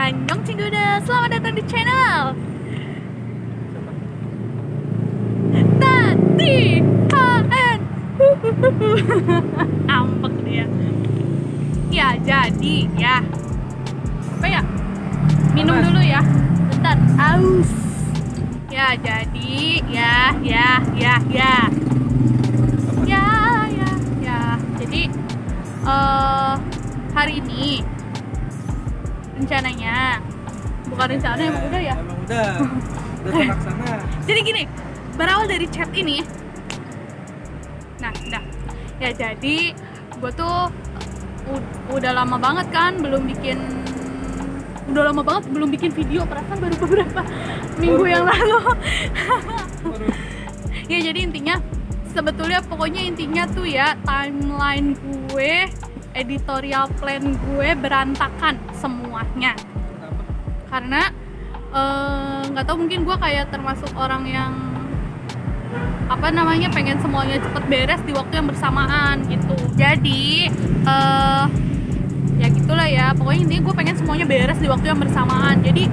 Annyeong Cingguda, selamat datang di channel Tati HN. Ampek dia. Ya jadi ya. Apa ya? Minum dulu ya. Bentar. Aus. Ya jadi ya. Jadi hari ini rencananya bukan rencana emang udah ya? Emang udah terlaksana. Jadi gini, berawal dari chat ini. Nah, udah. Ya jadi gue tuh udah lama banget kan belum bikin video, perasaan baru beberapa minggu yang lalu. Ya jadi intinya pokoknya intinya tuh ya, timeline gue, editorial plan gue berantakan semuanya. Kenapa? Karena nggak tahu, mungkin gue kayak termasuk orang yang pengen semuanya cepet beres di waktu yang bersamaan gitu. Jadi ya gitulah ya, pokoknya intinya gue pengen semuanya beres di waktu yang bersamaan. Jadi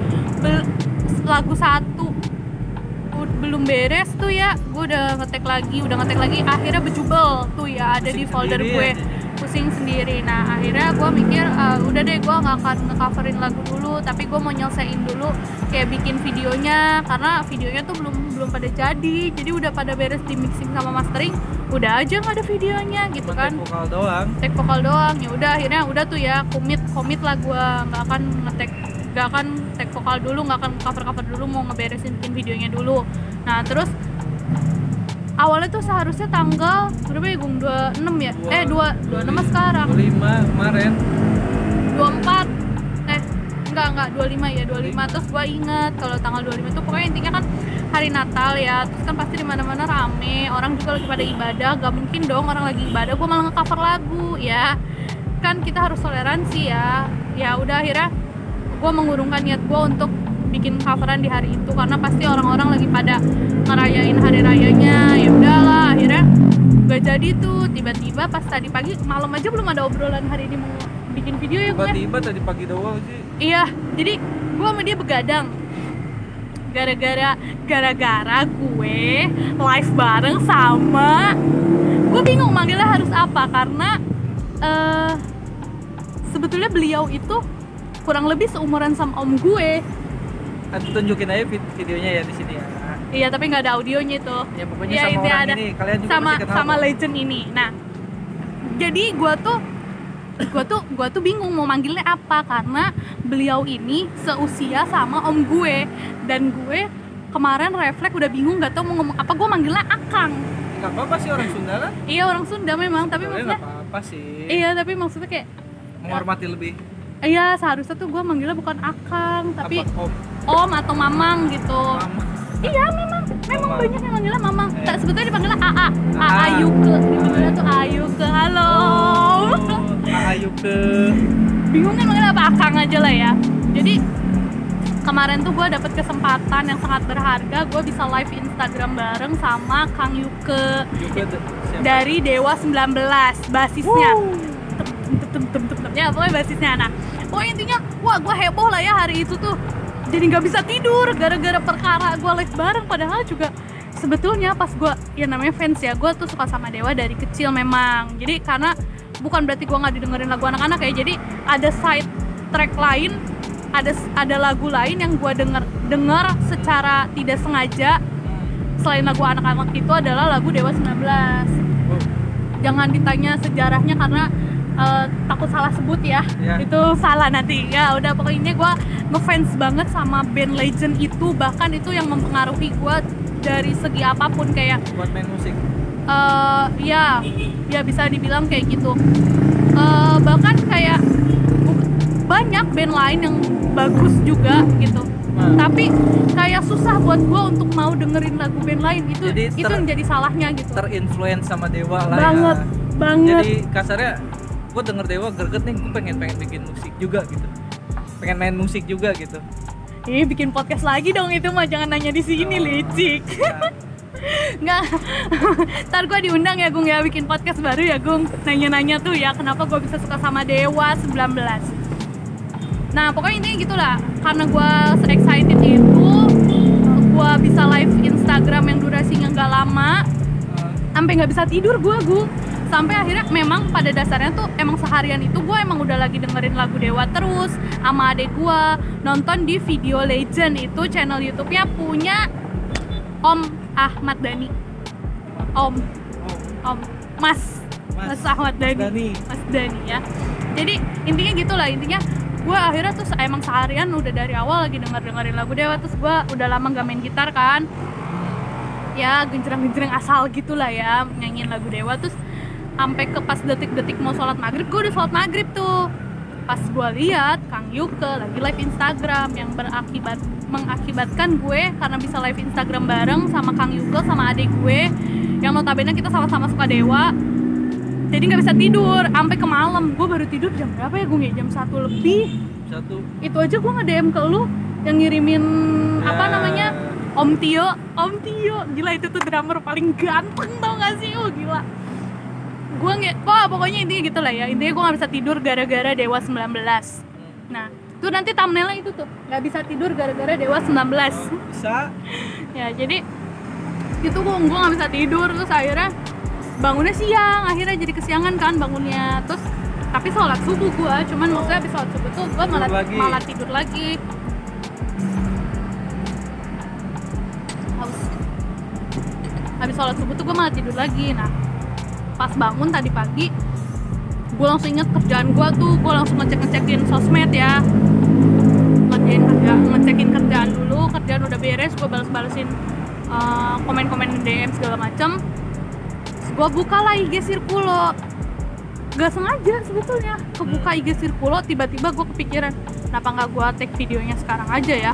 lagu satu belum beres tuh ya, gue udah ngetek lagi, akhirnya bejubel tuh ya, ada Pusing di folder sendiri gue aja. pusing sendiri. Nah akhirnya gue mikir udah deh, gue nggak akan nge-coverin lagu dulu, tapi gue mau nyelesain dulu kayak bikin videonya, karena videonya tuh belum pada jadi udah pada beres di mixing sama mastering, udah aja nggak ada videonya gitu kan, Take vokal doang. ya udah, akhirnya udah tuh ya, komit lah gue nggak akan take vokal dulu, nggak akan cover dulu, mau ngeberesin bikin videonya dulu. Nah terus awalnya tuh seharusnya tanggal berapa ya Gung? 26 ya? 26 sekarang 25 kemarin. 24 enggak 25 ya, 25. Terus gue inget kalau tanggal 25 tuh pokoknya intinya kan hari Natal ya, terus kan pasti di mana-mana rame, orang juga lagi pada ibadah, gak mungkin dong orang lagi ibadah gue malah nge-cover lagu ya kan, kita harus toleransi ya. Ya udah, akhirnya gue mengurungkan niat gue untuk bikin coveran di hari itu, karena pasti orang-orang lagi pada ngerayain hari rayanya. Ya udahlah, akhirnya gak jadi tuh. Tiba-tiba pas tadi pagi, malam aja belum ada obrolan hari ini mau bikin video ya gue. Tiba-tiba tadi pagi doang sih. Iya, jadi gue sama dia begadang gara-gara gue live bareng sama, gue bingung manggilnya harus apa, karena sebetulnya beliau itu kurang lebih seumuran sama om gue. Nanti tunjukin aja videonya ya di sini ya. Iya, tapi nggak ada audionya itu. Ya pokoknya Ya, sama intinya orang ada ini, kalian juga sama pasti kenal kok. legend ini. Nah, jadi gue tuh bingung mau manggilnya apa, karena beliau ini seusia sama om gue, dan gue kemarin refleks udah bingung, nggak tahu mau ngomong apa. Gue manggilnya Akang. Nggak apa-apa sih, orang Sunda kan. Iya, orang Sunda memang, tapi Sebenarnya maksudnya nggak apa-apa sih. iya, tapi maksudnya kayak Menghormati lebih. iya, seharusnya tuh gue manggilnya bukan Akang, tapi Apa om atau mamang gitu. Mama. Iya, memang Mamang. banyak yang manggilnya mamang. Sebetulnya dipanggilnya AA AA. Ayuke, dipanggilnya tuh Ayuke. Halo. Ayo ke. Bingung kan manggilnya apa, Akang aja lah ya. Jadi kemarin tuh gue dapet kesempatan yang sangat berharga, gue bisa live Instagram bareng sama Kang Yuke Siapa? dari Dewa 19, basisnya. Ya pokoknya basisnya. Nah pokoknya intinya, wah gue heboh lah ya hari itu tuh, jadi nggak bisa tidur gara-gara perkara gue live bareng. Padahal juga sebetulnya pas gue, ya namanya fans ya, gue tuh suka sama Dewa dari kecil memang. Jadi karena bukan berarti gue nggak didengerin lagu anak-anak ya, jadi ada side track lain, ada lagu lain yang gue denger secara tidak sengaja selain lagu anak-anak, itu adalah lagu Dewa 19. Jangan ditanya sejarahnya karena takut salah sebut ya. Itu salah nanti ya. Udah, pokoknya gue ngefans banget sama band legend itu, bahkan itu yang mempengaruhi gue dari segi apapun, kayak Buat main musik. ya bisa dibilang kayak gitu. Bahkan kayak banyak band lain yang bagus juga gitu, tapi kayak susah buat gue untuk mau dengerin lagu band lain. Itu yang jadi salahnya gitu. Terinfluence sama Dewa lah Banget. Jadi kasarnya gue denger Dewa greget nih, gue pengen bikin musik juga gitu, pengen main musik juga gitu. Bikin podcast lagi dong itu mah, jangan nanya di sini, licik. Nggak, ntar gue diundang ya Gung ya, bikin podcast baru ya Gung, nanya-nanya tuh ya kenapa gue bisa suka sama Dewa 19. Nah pokoknya intinya gitulah, karena gue se-excited itu, gue bisa live Instagram yang durasinya nggak lama, sampai nggak bisa tidur gue. Sampai akhirnya memang pada dasarnya tuh emang seharian itu gue emang udah lagi dengerin lagu Dewa terus sama adek gue, nonton di Video Legend, itu channel YouTube-nya punya Om Ahmad Dhani. Om Mas Ahmad Dhani. Mas Dhani ya. Jadi intinya gitulah, intinya gue akhirnya tuh emang seharian udah dari awal lagi dengerin lagu Dewa. Terus gue udah lama gak main gitar kan, ya genjreng-genjreng asal gitulah ya, nyanyiin lagu Dewa. Terus sampai ke pas detik-detik mau sholat maghrib, gue udah sholat maghrib tuh. Pas gue lihat Kang Yuke lagi live Instagram yang mengakibatkan gue karena bisa live Instagram bareng sama Kang Yuke sama adik gue yang notabene kita sama-sama suka Dewa, jadi nggak bisa tidur sampai ke malam. Gue baru tidur jam berapa ya, gue jam 1 lebih. Itu aja gue nge-DM ke lu yang ngirimin apa namanya, Om Tio, gila itu tuh drummer paling ganteng tau gak sih, gila. Gue pokoknya intinya gitu lah ya, intinya gue gak bisa tidur gara-gara Dewa 19. Nah itu nanti thumbnailnya itu tuh, gak bisa tidur gara-gara Dewa 19. Bisa Ya jadi itu gue gak bisa tidur, terus akhirnya bangunnya siang, akhirnya jadi kesiangan kan bangunnya. Terus tapi sholat subuh gue, cuman maksudnya habis sholat subuh tuh gue malah tidur lagi. Habis sholat subuh tuh gue malah tidur lagi. Nah pas bangun tadi pagi, gue langsung inget kerjaan gue tuh, gue langsung ngecekin sosmed ya, ngecekin kerjaan dulu. Kerjaan udah beres, gue balesin komen-komen DM segala macem. Terus gue buka lah IG Sirkulo, gak sengaja sebetulnya kebuka IG Sirkulo, tiba-tiba gue kepikiran kenapa nggak gue take videonya sekarang aja ya,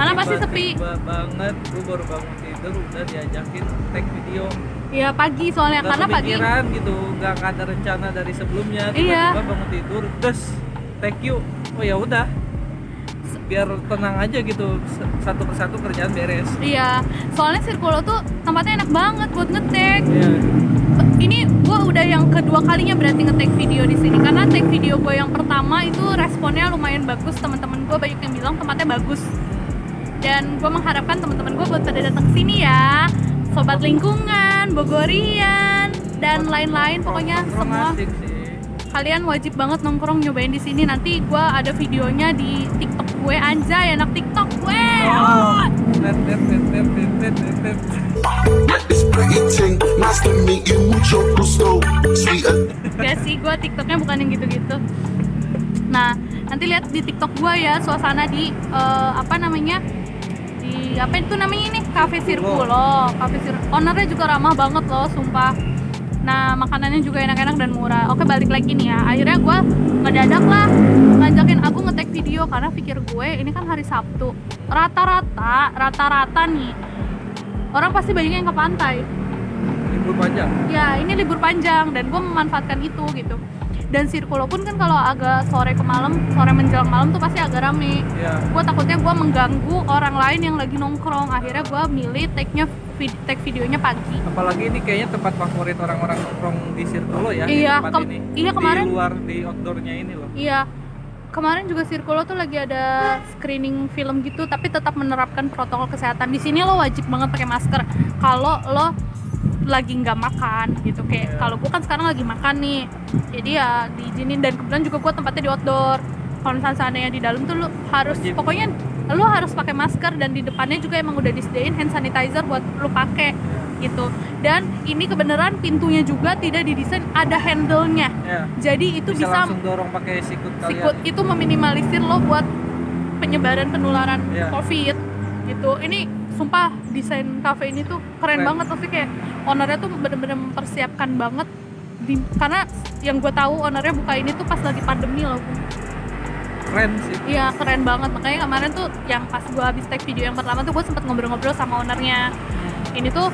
karena pasti sepi banget. Gue baru bangun tidur udah diajakin take video. Iya pagi soalnya, Gak karena pagi gitu, nggak ada rencana dari sebelumnya. Iya. Tiba-tiba bangun tidur, terus take you. Oh ya udah, biar tenang aja gitu, satu persatu kerjaan beres. Iya, soalnya Sirkulo tuh tempatnya enak banget buat nge-tag. Iya. Ini gue udah yang kedua kalinya berarti nge-tag video di sini, karena tag video gue yang pertama itu responnya lumayan bagus, teman-teman gue banyak yang bilang tempatnya bagus. Dan gue mengharapkan teman-teman gue buat pada datang ke sini ya, sobat lingkungan, Bogorian, dan lain-lain, pokoknya semua. Kalian wajib banget nongkrong nyobain di sini. Nanti gue ada videonya di TikTok gue, anjay anak TikTok gue. Gak sih, gue TikToknya bukan yang gitu-gitu. Nah, nanti lihat di TikTok gue ya suasana di apa itu namanya ini, Cafe Sirkulo. Ownernya juga ramah banget loh, sumpah. Nah makanannya juga enak-enak dan murah. Oke, balik lagi nih ya, akhirnya gue ngedadak lah ngajakin aku nge-tag video, karena pikir gue ini kan hari Sabtu, rata-rata nih orang pasti banyak yang ke pantai, libur panjang ya ini libur panjang, dan gue memanfaatkan itu gitu. Dan Sirkulo pun kan kalau agak sore menjelang malam tuh pasti agak rame. ya. Gue takutnya gue mengganggu orang lain yang lagi nongkrong, akhirnya gue milih tag videonya pagi. Apalagi ini kayaknya tempat favorit orang-orang nongkrong di Sirkulo ya. Iya, ini. Iya kemarin. Di luar, di outdoornya ini loh. Iya, kemarin juga Sirkulo tuh lagi ada screening film gitu, tapi tetap menerapkan protokol kesehatan. Di sini lo wajib banget pakai masker kalau lo lagi nggak makan gitu. Kayak kalau gue kan sekarang lagi makan nih, jadi ya diizinin. Dan kebetulan juga gue tempatnya di outdoor. Kalau misalnya seandainya di dalam tuh lo harus wajib. Pokoknya lo harus pakai masker, dan di depannya juga emang udah disediain hand sanitizer buat lo pakai gitu. Dan ini kebenaran pintunya juga tidak didesain ada handle-nya. Jadi itu bisa langsung dorong pakai sikut kalian. Sikut itu meminimalisir lo buat penyebaran penularan COVID gitu. Ini sumpah desain cafe ini tuh keren banget, pasti kayak ownernya tuh bener-bener mempersiapkan banget karena yang gue tahu ownernya buka ini tuh pas lagi pandemi loh. Keren sih. Iya keren banget, makanya kemarin tuh yang pas gue habis take video yang pertama tuh gue sempet ngobrol-ngobrol sama ownernya. Ini tuh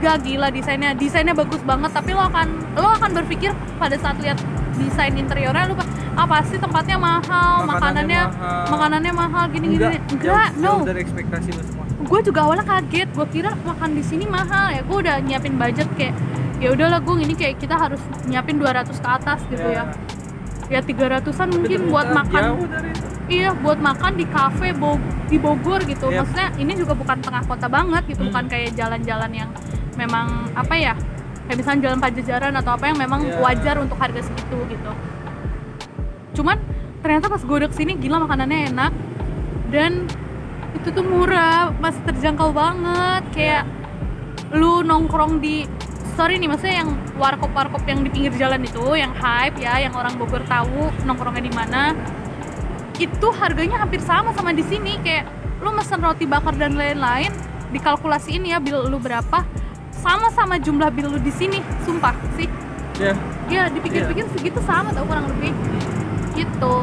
gak gila desainnya bagus banget, tapi lo akan berpikir pada saat lihat desain interiornya lo pasti tempatnya mahal, makanannya mahal gini. Enggak, no. Dari ekspektasi lo semua. Gue juga awalnya kaget, gue kira makan di sini mahal ya. Gue udah nyiapin budget kayak ya udahlah gue ini kayak kita harus nyiapin 200 ke atas gitu ya. ya 300-an mungkin buat makan. Jauh dari itu. Iya, buat makan di kafe di Bogor gitu. Yep. Maksudnya ini juga bukan tengah kota banget gitu, bukan kayak jalan-jalan yang memang apa ya, kayak misalnya jalan Pajajaran atau apa yang memang wajar untuk harga segitu gitu. Cuman ternyata pas gue udah kesini, gila makanannya enak dan itu tuh murah, masih terjangkau banget. Kayak lu nongkrong di, sorry nih, maksudnya yang warkop-warkop yang di pinggir jalan itu, yang hype ya, yang orang Bogor tahu nongkrongnya di mana, itu harganya hampir sama di sini. Kayak lu mesen roti bakar dan lain-lain, dikalkulasiin ya bil lu berapa, sama jumlah bil lu di sini, sumpah sih. Ya dipikir-pikir segitu sama tau kurang lebih gitu.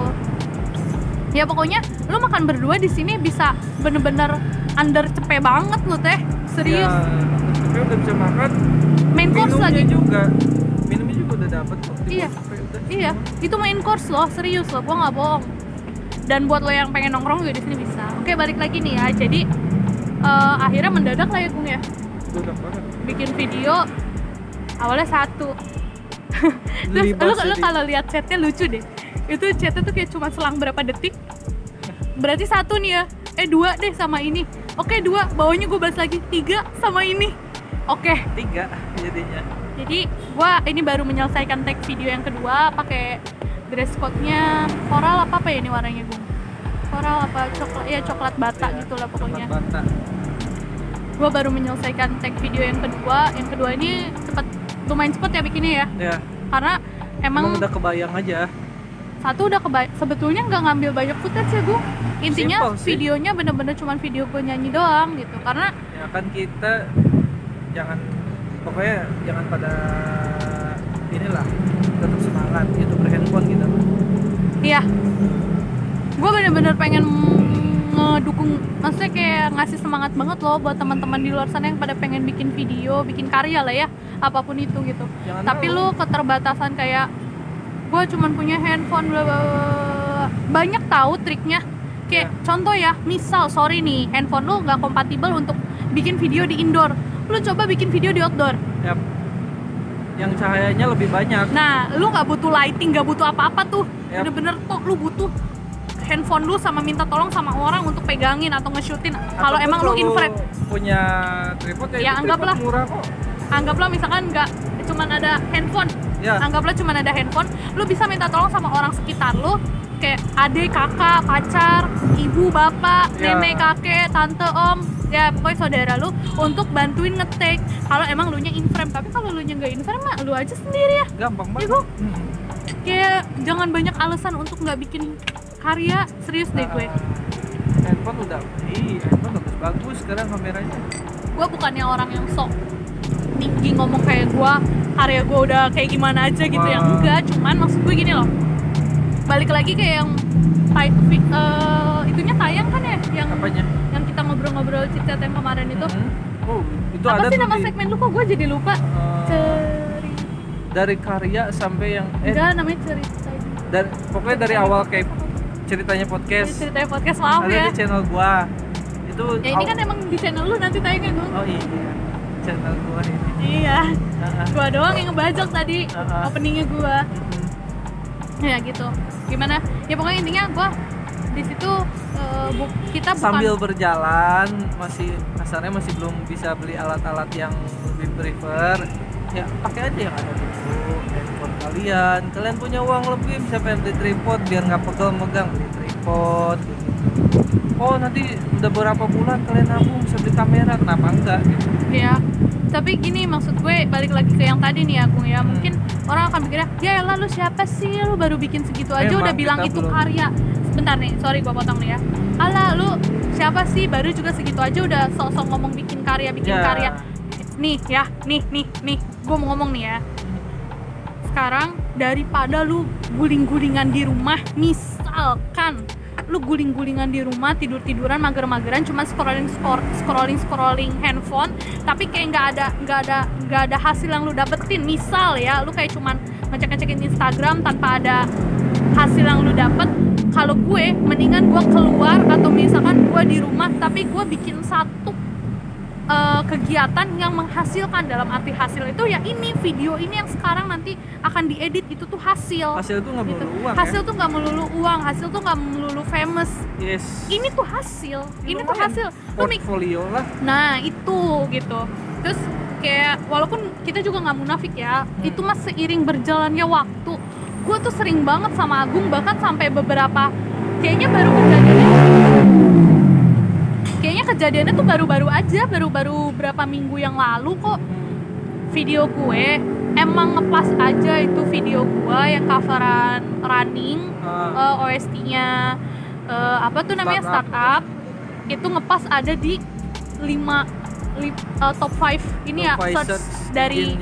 Ya pokoknya lu makan berdua di sini bisa bener-bener under cepet banget lu teh, serius. Tapi udah bisa makan. Main course lagi juga. Minumnya juga udah dapet kok. Iya, itu main course loh, serius loh, gua nggak bohong. Dan buat lo yang pengen nongkrong juga di sini bisa. Oke, balik lagi nih ya. Jadi akhirnya mendadak lah ya Gung ya. Mendadak banget. Bikin video awalnya 1. Terus lu kalau lihat chatnya lucu deh. Itu chatnya tuh kayak cuma selang berapa detik. Berarti 1 nih ya. 2 deh sama ini. Oke, 2, bawahnya gue balas lagi 3 sama ini. Oke, 3 jadinya. Jadi gua ini baru menyelesaikan tag video yang kedua pakai dress code-nya coral apa ya ini warnanya Gung? Coral apa coklat? Ya coklat bata gitu lah pokoknya. Coklat bata. Gua baru menyelesaikan tag video yang kedua. Yang kedua ini lumayan cepet ya bikinnya ya. Iya. Karena emang udah kebayang aja. Satu udah sebetulnya nggak ngambil banyak footage ya Gung. Intinya videonya bener-bener cuma video gue nyanyi doang gitu. Karena ya kan kita pokoknya jangan pada inilah, tetap semangat gitu berhandphone gitu. Iya, gue bener-bener pengen ngedukung, maksudnya kayak ngasih semangat banget loh buat teman-teman di luar sana yang pada pengen bikin video, bikin karya lah ya, apapun itu gitu. Tapi lu keterbatasan kayak gue cuman punya handphone, bla bla bla. Banyak tahu triknya. Kayak contoh ya, misal sorry nih, handphone lu nggak kompatibel untuk bikin video di indoor, lu coba bikin video di outdoor. Yap. Yang cahayanya lebih banyak. Nah, lu nggak butuh lighting, nggak butuh apa-apa tuh. Bener-bener tuh lu butuh handphone lu sama minta tolong sama orang untuk pegangin atau nge-shootin. Kalau emang lu infrared punya tripod ya anggaplah murah kok. Anggaplah misalkan nggak cuman ada handphone. Anggaplah cuman ada handphone, lu bisa minta tolong sama orang sekitar lu, kayak adik, kakak, pacar, ibu, bapak, nenek, kakek, tante, om, ya pokoknya saudara lu untuk bantuin nge-take kalau emang lu nya in frame. Tapi kalau lu nya nggak in frame mah lu aja sendiri ya. Gampang banget. Kayak jangan banyak alasan untuk nggak bikin karya, serius deh gue. Handphone handphone bagus sekarang kameranya. Gue bukannya orang yang sok tinggi ngomong kayak gue karya gue udah kayak gimana aja gitu ya, enggak. Cuman maksud gue gini loh, balik lagi kayak yang itunya tayang kan ya, yang apanya? Yang kita ngobrol-ngobrol chit-chat yang kemarin itu. Itu apa ada sih nama segmen lu, kok gue jadi lupa? Dari karya sampai yang enggak, namanya cerita. Pokoknya dari awal kayak ceritanya podcast. Ceritanya podcast, maaf ada ya. Di channel gua. Itu ya ini kan emang di channel lu nanti tayangnya gue. Oh iya. Channel gua ini. Iya. Gua doang yang ngebajak tadi openingnya gua. Ya gitu. Gimana? Ya pokoknya intinya gua di situ kita bukan sambil berjalan masih kasarnya masih belum bisa beli alat-alat yang lebih prefer. Ya pakai aja yang ada dulu, handphone kalian punya uang lebih bisa beli tripod biar nggak pegel megang, beli tripod gitu. Oh nanti udah berapa bulan kalian nabung bisa beli kamera, kenapa enggak gitu. Ya tapi gini, maksud gue balik lagi ke yang tadi nih Agung ya, mungkin orang akan pikirnya ya elah lu siapa sih, lu baru bikin segitu aja udah bilang itu belum. Karya. Sebentar nih, sorry gua potong nih ya. Alah lu siapa sih, baru juga segitu aja udah sok-sok ngomong bikin karya karya. Nih ya, nih gue mau ngomong nih ya. Sekarang daripada lu guling-gulingan di rumah, misalkan lu guling-gulingan di rumah, tidur-tiduran, mager-mageran, cuma scrolling handphone, tapi kayak nggak ada hasil yang lu dapetin. Misal ya, lu kayak cuman ngecek-ngecekin Instagram tanpa ada hasil yang lu dapet. Kalau gue, mendingan gue keluar atau misalkan gue di rumah, tapi gue bikin satu kegiatan yang menghasilkan. Dalam arti hasil itu ya ini video ini yang sekarang nanti akan diedit, itu tuh hasil. Hasil tuh nggak gitu. melulu uang Hasil ya? tuh nggak melulu uang, hasil tuh nggak melulu famous. Yes. Ini tuh hasil, ini tuh Lumayan. hasil. Portfolio lah. Nah itu gitu. Terus kayak walaupun kita juga nggak munafik ya, itu mas seiring berjalannya waktu, gue tuh sering banget sama Agung, bahkan sampai beberapa kayaknya kejadiannya tuh baru-baru aja, baru berapa minggu yang lalu kok. Video gue emang ngepas aja itu video gue yang coveran Running, OST-nya apa tuh namanya Startup, itu ngepas ada di 5 top 5 ini ya, search dari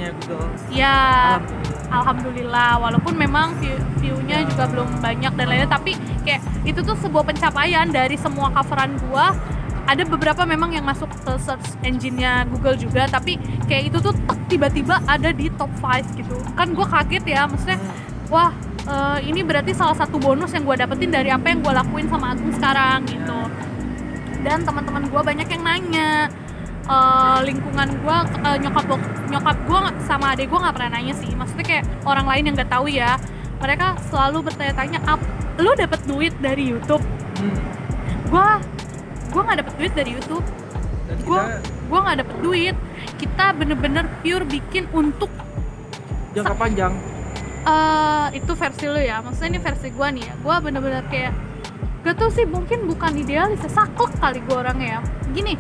ya. Alhamdulillah, walaupun memang view-nya juga belum banyak dan lainnya, tapi kayak itu tuh sebuah pencapaian dari semua coveran gua. Ada beberapa memang yang masuk ke search engine-nya Google juga, tapi kayak itu tuh tiba-tiba ada di top 5 gitu. Kan gua kaget ya, maksudnya wah ini berarti salah satu bonus yang gua dapetin dari apa yang gua lakuin sama Agung sekarang gitu. Dan teman-teman gua banyak yang nanya, lingkungan gue, nyokap gue sama adek gue nggak pernah nanya sih, maksudnya kayak orang lain yang nggak tahu ya, mereka selalu bertanya-tanya, lu dapet duit dari YouTube? Gue nggak dapet duit dari YouTube, gue nggak dapet duit. Kita bener-bener pure bikin untuk jangka panjang. Itu versi lu ya, maksudnya ini versi gue nih ya, gue bener-bener kayak gak tau sih, mungkin bukan idealis, saklek kali gue orangnya ya. Gini,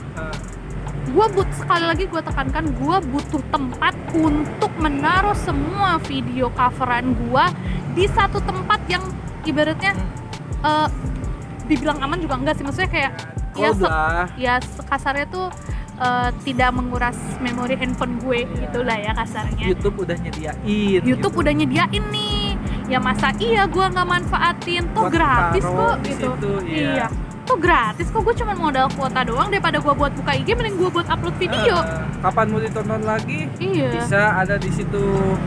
sekali lagi gue tekankan, gue butuh tempat untuk menaruh semua video coveran gue di satu tempat yang ibaratnya dibilang aman juga enggak sih, maksudnya kayak kasarnya tuh tidak menguras memori handphone gue gitulah ya kasarnya. YouTube udah nyediain nih, ya masa iya gue nggak manfaatin, toh gratis kok gitu. Iya. Tuh gratis kok, gue cuma modal kuota doang, daripada gue buat buka IG mending gue buat upload video. Kapan mau ditonton lagi? Bisa ada di situ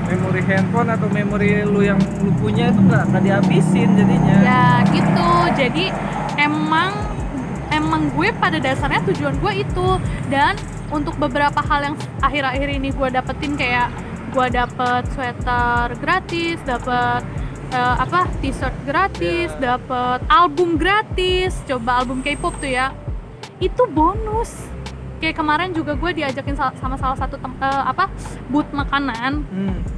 memori handphone atau memori lu yang lu punya itu nggak dihabisin jadinya. Ya gitu, jadi emang gue pada dasarnya tujuan gue itu. Dan untuk beberapa hal yang akhir-akhir ini gue dapetin, kayak gue dapet sweater gratis, dapet t-shirt gratis, dapat album gratis, coba album K-pop tuh ya, itu bonus. Kayak kemarin juga gue diajakin sama salah satu booth makanan,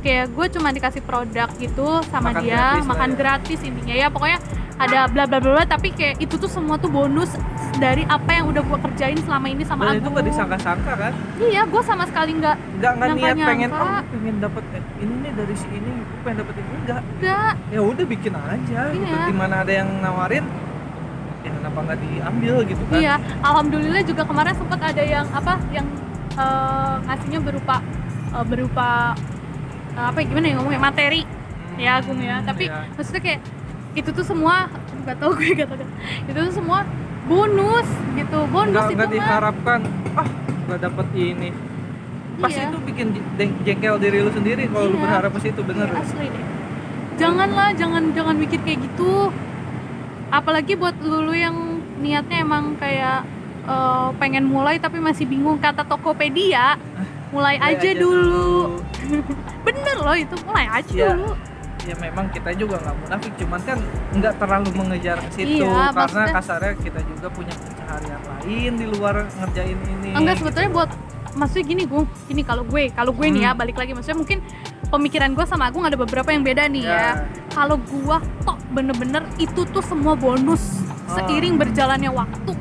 kayak gue cuma dikasih produk gitu sama makan dia, makan gratis intinya ya, pokoknya ada bla bla bla, tapi kayak itu tuh semua tuh bonus dari apa yang udah gue kerjain selama ini sama Agung. Dan itu gak disangka-sangka kan? Iya, gue sama sekali nggak niat pengen dapet ini nih dari si ini, gue pengen dapet ini, enggak. Ya udah bikin aja gitu. Dimana ada yang nawarin, ya kenapa nggak diambil gitu kan? Iya, alhamdulillah juga kemarin sempat ada yang ngasihnya berupa gimana ya ngomongnya, materi ya Agung ya. Tapi maksudnya kayak itu tuh semua nggak tahu itu tuh semua bonus gitu, bonus itu nggak diharapkan nggak dapet ini, pasti itu bikin jengkel diri lu sendiri kalau lu berharap ke situ, bener. Asli deh, jangan mikir kayak gitu, apalagi buat lu yang niatnya emang kayak pengen mulai tapi masih bingung, kata Tokopedia, mulai aja dulu. Bener loh, itu mulai aja dulu. Ya memang kita juga nggak munafik, cuman kan nggak terlalu mengejar ke situ, karena kasarnya kita juga punya pencaharian lain di luar ngerjain ini. Enggak, sebetulnya buat maksudnya gini kalau gue nih ya, balik lagi, maksudnya mungkin pemikiran gue sama Agung ada beberapa yang beda nih ya. Kalau gue bener-bener itu tuh semua bonus seiring berjalannya waktu.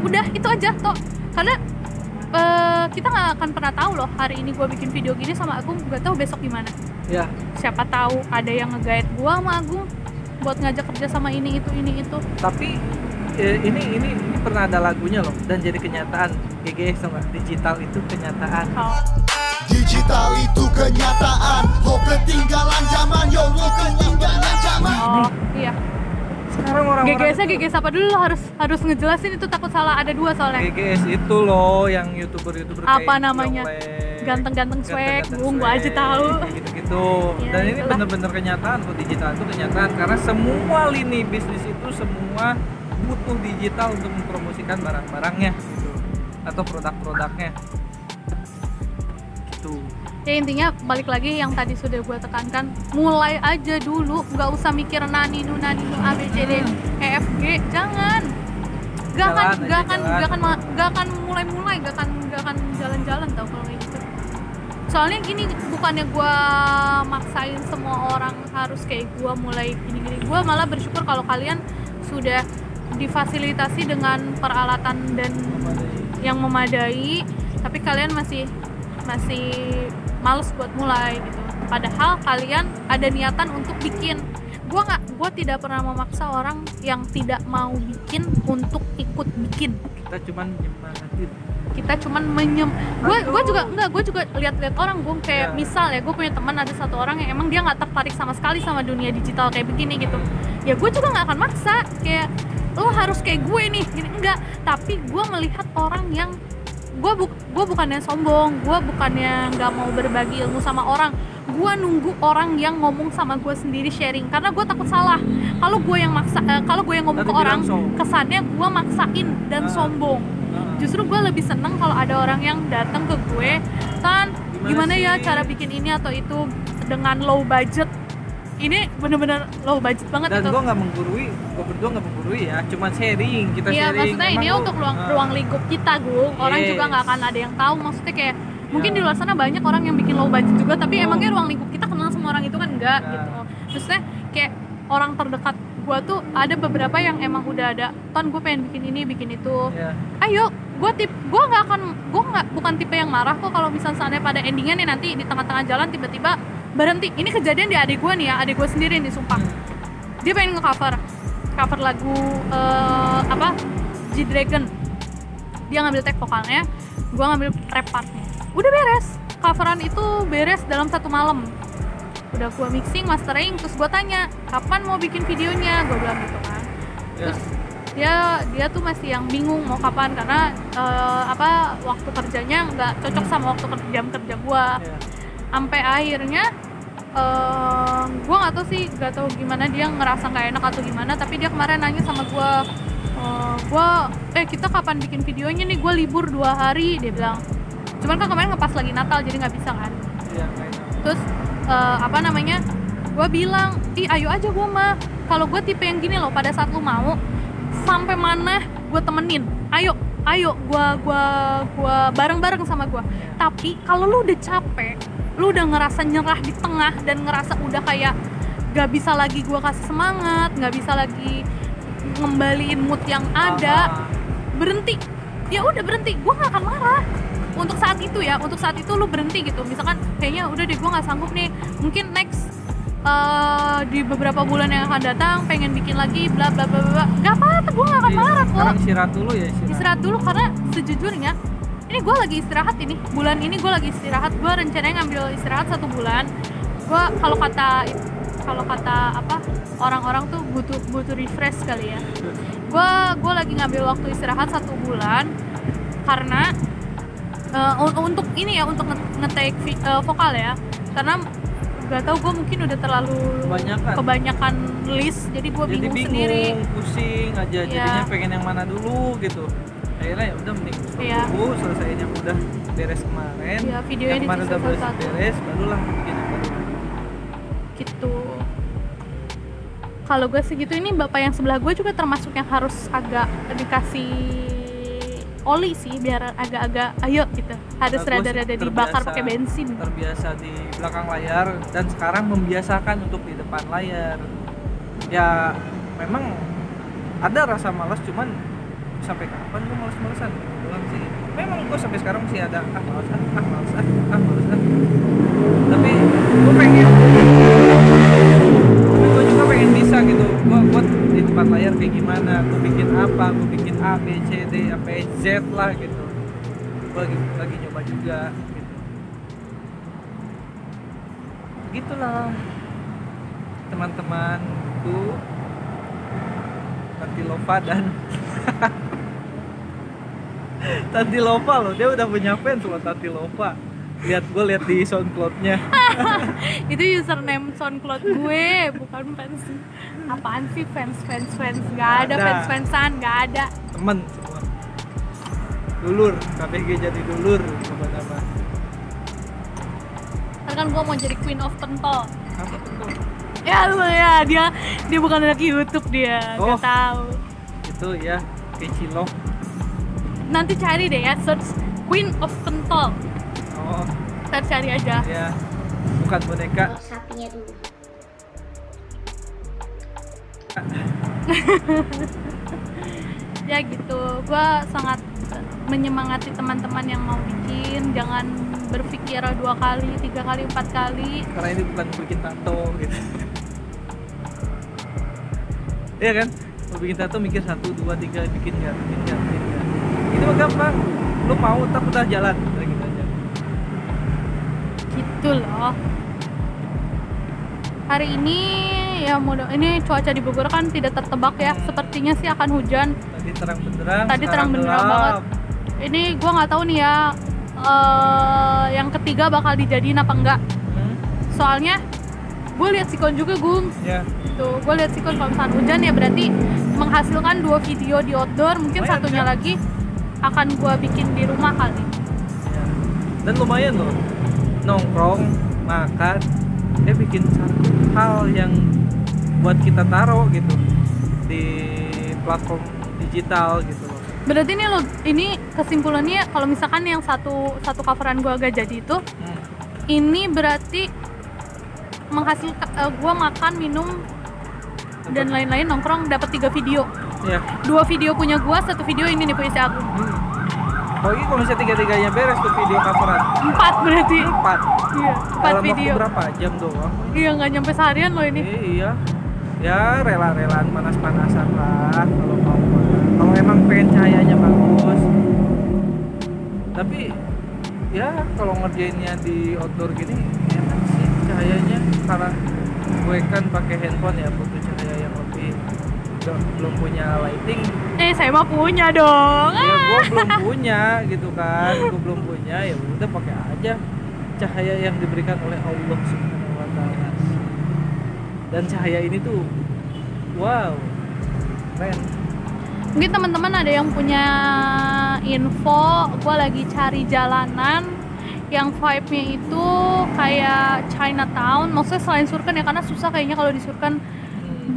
Udah itu aja karena kita nggak akan pernah tahu loh, hari ini gue bikin video gini sama Agung, gak tahu besok gimana. Ya. Siapa tahu ada yang nge-guide gue sama Agung buat ngajak kerja sama ini itu. Tapi ini pernah ada lagunya loh, dan jadi kenyataan. GGS sama digital itu kenyataan. Digital itu kenyataan. Ho ketinggalan zaman, yo lo ketinggalan zaman. Iya. Sekarang orang-orang GGS apa dulu, harus ngejelasin, itu takut salah, ada dua soalnya. GGS itu loh yang youtuber apa namanya, ganteng-ganteng swag, gua aja tahu gitu. Ya, dan ini bener-bener kenyataan kok, digital itu kenyataan, karena semua lini bisnis itu semua butuh digital untuk mempromosikan barang-barangnya gitu. atau produk-produknya gitu. Ya intinya balik lagi yang tadi sudah gue tekankan, mulai aja dulu, nggak usah mikir nani nu A B C D E F G, jangan. Gak akan mulai-mulai, gak akan jalan-jalan tau kalau kayak gitu. Soalnya gini, bukannya gue maksain semua orang harus kayak gue mulai gini-gini. Gue malah bersyukur kalau kalian sudah difasilitasi dengan peralatan dan yang memadai, tapi kalian masih males buat mulai gitu. Padahal kalian ada niatan untuk bikin. Gue tidak pernah memaksa orang yang tidak mau bikin untuk ikut bikin. Kita cuman nyemangatin. Gue juga lihat-lihat orang. Gue kayak misal ya, gue punya teman ada satu orang yang emang dia nggak tertarik sama sekali sama dunia digital kayak begini gitu. Ya gue juga nggak akan maksa kayak lo harus kayak gue nih gini, enggak. Tapi gue melihat orang yang gue bukannya sombong, gue bukannya nggak mau berbagi ilmu sama orang. Gue nunggu orang yang ngomong sama gue sendiri sharing, karena gue takut salah. Kalau gue yang ngomong Tadi ke orang, bilang kesannya gue maksain dan sombong. Justru gue lebih seneng kalau ada orang yang datang ke gue, Tan, gimana ya cara bikin ini atau itu dengan low budget. Ini bener-bener low budget banget. Dan itu. gue berdua nggak menggurui ya, cuman sharing, kita Iya, sharing. maksudnya ini untuk ruang lingkup kita, Gung. Orang juga nggak akan ada yang tahu. Maksudnya kayak mungkin di luar sana banyak orang yang bikin low budget juga, tapi emangnya ruang lingkup kita kenal sama orang itu kan enggak gitu. Maksudnya kayak orang terdekat gue tuh ada beberapa yang emang udah ada, Ton gue pengen bikin ini, bikin itu. Ayo, bukan tipe yang marah kok kalau misalnya seandainya pada endingnya nih nanti di tengah-tengah jalan tiba-tiba berhenti. Ini kejadian di adik gue nih ya, adik gue sendiri nih sumpah. Dia pengen nge-cover lagu G-Dragon. Dia ngambil tag vokalnya, gue ngambil rap partnya. Udah beres, coveran itu beres dalam 1 malam. Udah gue mixing, mastering, terus gue tanya kapan mau bikin videonya, gue bilang gitu kan. Terus dia tuh masih yang bingung mau kapan, karena waktu kerjanya nggak cocok sama waktu jam kerja gue. Sampai akhirnya gue nggak tahu gimana, dia ngerasa nggak enak atau gimana, tapi dia kemarin nanya sama gue, kita kapan bikin videonya nih, gue libur 2 hari, dia bilang. Cuman kan kemarin ngepas lagi Natal jadi nggak bisa kan. Terus gue bilang, ayo aja gue mah, kalau gue tipe yang gini loh, pada saat lu mau sampai mana gue temenin, ayo gue bareng-bareng sama gue. Tapi kalau lu udah capek, lu udah ngerasa nyerah di tengah dan ngerasa udah kayak gak bisa lagi gue kasih semangat, gak bisa lagi ngembaliin mood yang ada, berhenti. Ya udah berhenti, gue gak akan marah. Untuk saat itu lu berhenti gitu. Misalkan kayaknya udah deh gue gak sanggup nih, mungkin next di beberapa bulan yang akan datang pengen bikin lagi bla bla bla bla, gak apa-apa, gue gak akan marah kok. Sekarang istirahat dulu, karena sejujurnya ini gue lagi istirahat, ini bulan ini gue lagi istirahat. Gue rencananya ngambil istirahat 1 bulan. Gue kalau kata orang-orang tuh butuh refresh kali ya. Gue lagi ngambil waktu istirahat 1 bulan karena untuk ini ya, untuk nge-take vokal ya, karena gak tau, gue mungkin udah terlalu kebanyakan list, jadi gue bingung sendiri, pusing aja. Jadinya pengen yang mana dulu gitu. Akhirnya ya udah mending dulu selesaiin yang udah beres kemarin. Videonya yang kemarin udah beres, barulah bikin yang baru gitu. Kalau gue sih gitu. Ini bapak yang sebelah gue juga termasuk yang harus agak dikasih oli sih, biar agak-agak ayo gitu, harus rada-rada dibakar pakai bensin. Terbiasa di belakang layar dan sekarang membiasakan untuk di depan layar. Ya memang ada rasa malas, cuman sampai kapan gue malas-malasan bilang sih. Memang gue sampai sekarang masih ada malas. Tapi gue juga pengen bisa gitu. Gue buat di depan layar kayak gimana, gue bikin apa, gue bikin A, B, C, D, sampai Z lah gitu. Gue lagi nyoba juga gitu. Gitulah teman-temanku, Tati Lova dan Tati Lova loh, dia udah punya fans loh, Tati Lova. Lihat di SoundCloud-nya. Itu username SoundCloud gue, bukan fans. Apaan sih fans? Gak ada fans-fansan, gak ada. Temen semua. dulur, KBG jadi dulur apa-apa. Kan gue mau jadi Queen of Pentol. Apa tuh? Ya lu ya, dia bukan anak YouTube dia, Oh. nggak tahu. Itu ya, kayak cilok. Nanti cari deh ya, search Queen of Pentol. Oh, Ntar cari aja. ya. Bukan boneka. sapinya dulu. Ya gitu, gue sangat menyemangati teman-teman yang mau bikin. Jangan berpikir 2 kali, 3 kali, 4 kali. Karena ini bukan bikin tato gitu. Iya kan? Kalau bikin tato mikir 1, 2, 3 bikin nggak. Ini mah gampang. Lu mau tak udah jalan, udah gitu aja. Gitu loh. Hari ini ya ini cuaca di Bogor kan tidak tertebak ya. Sepertinya sih akan hujan. Tadi terang benderang. Tadi terang sekarang benderang gelap. banget. Ini gue nggak tahu nih ya. Yang ketiga bakal dijadiin apa enggak? Soalnya gue lihat sikon juga Gung. Ya. Tuh, gue lihat sikon kalau misalnya hujan ya berarti menghasilkan 2 video di outdoor. Mungkin Lumayan, satunya ya. lagi akan gue bikin di rumah kali. Ya. Dan lumayan loh. Nongkrong, makan, dia bikin satu hal yang buat kita taruh gitu di platform digital gitu loh. Berarti ini kesimpulannya kalau misalkan yang satu coveran gue agak jadi itu, ini berarti menghasilkan gue makan, minum dan lain-lain, nongkrong dapat 3 video. Ya. 2 video punya gue, 1 video ini nih punya si aku. Kalau ini kalau misalnya 3-3-nya beres tuh video coveran 4 berarti. 4 Iya, 4 dalam video. waktu berapa jam doang? Iya, nggak nyampe seharian loh ini. Iya. Ya rela-relaan panas-panasan lah kalau mau. Kalau emang pengen cahayanya bagus. Tapi ya kalau ngerjainnya di outdoor gini enak sih cahayanya, karena gue kan pakai handphone ya, butuh cahaya yang lebih. Belum punya lighting. Saya mah punya dong. Ya gue belum punya gitu kan. Gue belum punya, ya udah pakai aja cahaya yang diberikan oleh Allah Subhanahu wa taala. Dan cahaya ini tuh wow, keren. Mungkin teman-teman ada yang punya info, gue lagi cari jalanan yang vibe-nya itu kayak Chinatown. Maksudnya selain Surken ya, karena susah kayaknya kalau di Surken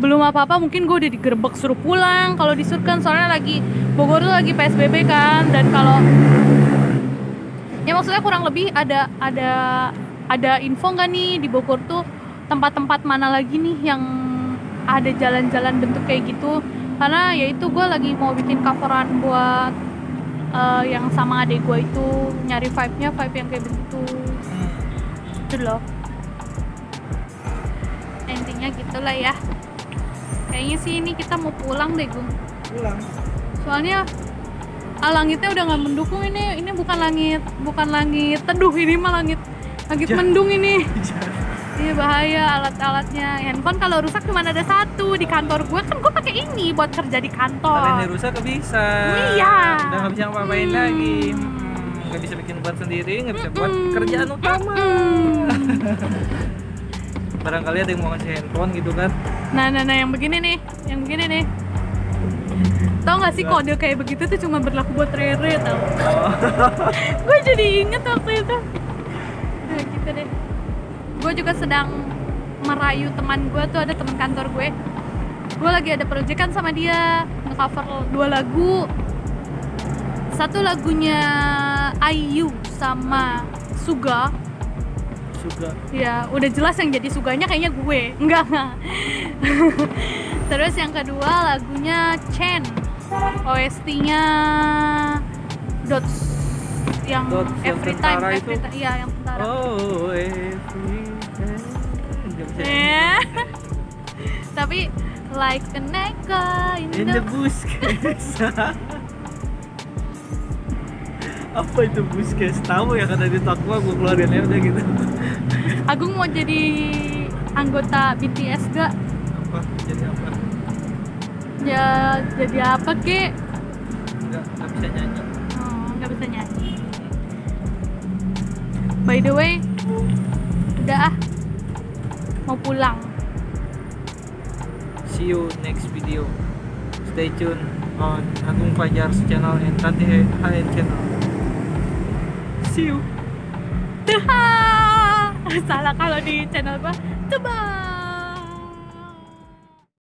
belum apa-apa, mungkin gue udah digerebek suruh pulang kalau di Surken, soalnya lagi Bogor tuh lagi PSBB kan. Dan kalau ya maksudnya kurang lebih ada info nggak nih di Bogor tuh tempat-tempat mana lagi nih yang ada jalan-jalan bentuk kayak gitu. Karena ya itu gue lagi mau bikin coveran buat yang sama adik gue itu, nyari vibe-nya, vibe yang kayak begitu. Itu loh, intinya gitulah ya. Kayaknya sih ini kita mau pulang deh Gung. Pulang. Soalnya langitnya udah nggak mendukung ini bukan langit teduh, ini mah langit mendung ini. Iya bahaya alat-alatnya. Handphone kalau rusak cuma ada 1 di kantor gue, kan gue pakai ini buat kerja di Kalau kantor. ini rusak gak bisa. Iya. Udah gak bisa ngapain lagi. Gak bisa bikin buat sendiri, gak bisa buat kerjaan utama. Barangkali ada yang mau ngasih handphone gitu kan. Nah yang begini nih. Tau gak sih kode kayak begitu tuh cuma berlaku buat Rere tau. Gue jadi inget waktu itu. Nah gitu deh. Gue juga sedang merayu teman gue tuh, ada teman kantor gue lagi ada proyekan sama dia, nge-cover 2 lagu. Satu lagunya IU sama Suga. Ya udah jelas yang jadi Suganya kayaknya gue. Enggak. Terus yang kedua lagunya Chen, OST-nya Dots yang Dots yang every tentara time itu? iya yang tentara. Oh, gak bisa. Ya. Tapi like a nigga in In the the buskes. Apa itu buskes? Tahu ya, karena di Takwa gue keluarinnya udah gitu. Agung mau jadi anggota BTS gak? Apa? Jadi apa? Ya jadi apa kek? Nggak bisa nyanyi. Oh, nggak bisa nyanyi. By the way, udah mau pulang. See you next video. Stay tune. Agung Fajar channel and Ranti HN channel. See you. Tuh, salah kalau di channel gua. Tuh, bye.